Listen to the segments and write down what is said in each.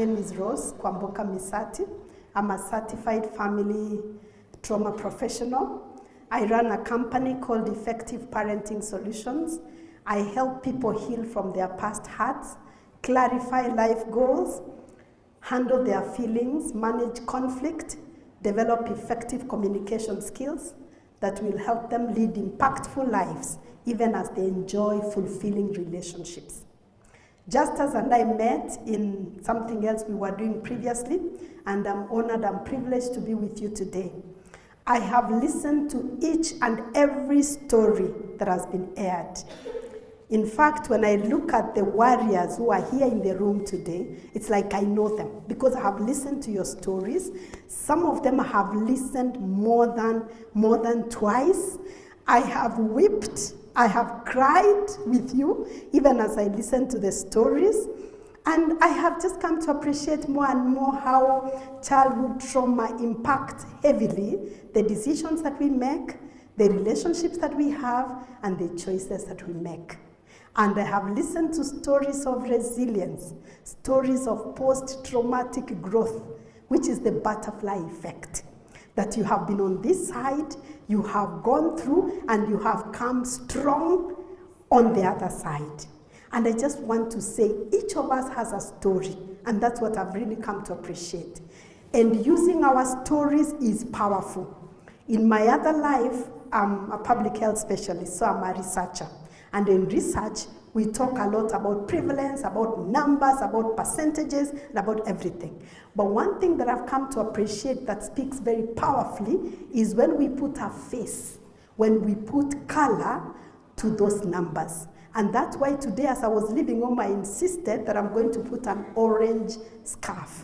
name is Rose Kwamboka Misati. I'm a certified family trauma professional. I run a company called Effective Parenting Solutions. I help people heal from their past hurts, clarify life goals, handle their feelings, manage conflict, develop effective communication skills that will help them lead impactful lives, even as they enjoy fulfilling relationships. Justus and I met in something else we were doing previously, and I'm honored and privileged to be with you today. I have listened to each and every story that has been aired. In fact, when I look at the warriors who are here in the room today, it's like I know them because I have listened to your stories. Some of them I have listened more than twice. I have wept, I have cried with you, even as I listen to the stories. And I have just come to appreciate more and more how childhood trauma impacts heavily the decisions that we make, the relationships that we have, and the choices that we make. And I have listened to stories of resilience, stories of post-traumatic growth, which is the butterfly effect. That you have been on this side, you have gone through, and you have come strong on the other side. And I just want to say, each of us has a story, and that's what I've really come to appreciate. And using our stories is powerful. In my other life, I'm a public health specialist, so I'm a researcher. And in research, we talk a lot about prevalence, about numbers, about percentages, and about everything. But one thing that I've come to appreciate that speaks very powerfully is when we put a face, when we put color to those numbers. And that's why today, as I was leaving home, I insisted that I'm going to put an orange scarf.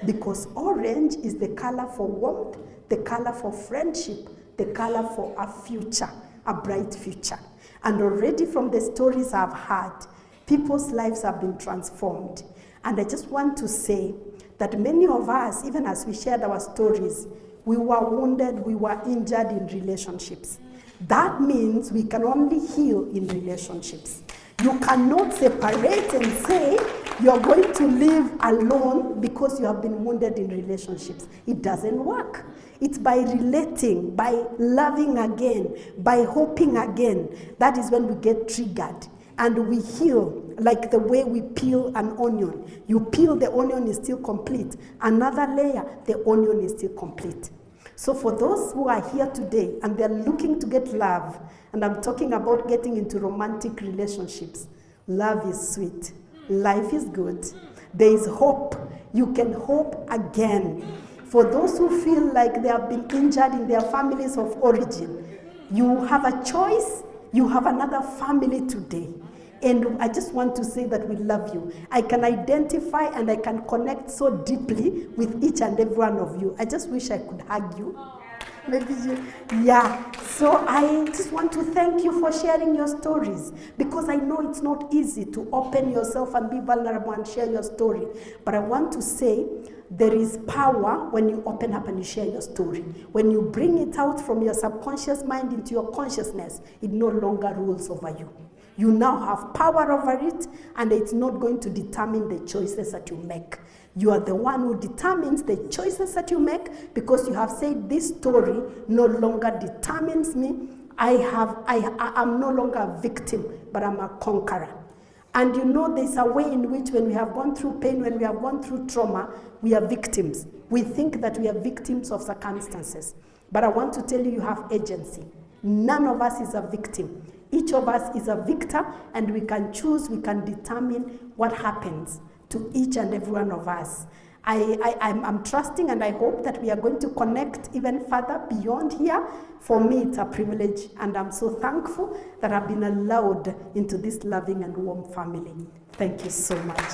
Because orange is the color for warmth, the color for friendship, the color for a future, a bright future. And already from the stories I've heard, people's lives have been transformed. And I just want to say that many of us, even as we shared our stories, we were wounded, we were injured in relationships. That means we can only heal in relationships. You cannot separate and say you're going to live alone because you have been wounded in relationships. It doesn't work. It's by relating, by loving again, by hoping again. That is when we get triggered and we heal, like the way we peel an onion. You peel, the onion is still complete. Another layer, the onion is still complete. So for those who are here today and they're looking to get love, and I'm talking about getting into romantic relationships, love is sweet. Life is good. There is hope. You can hope again. For those who feel like they have been injured in their families of origin, you have a choice. You have another family today. And I just want to say that we love you. I can identify and I can connect so deeply with each and every one of you. I just wish I could hug you. Maybe you, yeah. So I just want to thank you for sharing your stories, because I know it's not easy to open yourself and be vulnerable and share your story. But I want to say there is power when you open up and you share your story. When you bring it out from your subconscious mind into your consciousness, it no longer rules over you. You now have power over it, and it's not going to determine the choices that you make. You are the one who determines the choices that you make, because you have said this story no longer determines me. I'm no longer a victim, but I'm a conqueror. And you know, there's a way in which when we have gone through pain, when we have gone through trauma, we are victims. We think that we are victims of circumstances. But I want to tell you, you have agency. None of us is a victim. Each of us is a victor, and we can choose, we can determine what happens to each and every one of us. I'm trusting and I hope that we are going to connect even further beyond here. For me, it's a privilege, and I'm so thankful that I've been allowed into this loving and warm family. Thank you so much.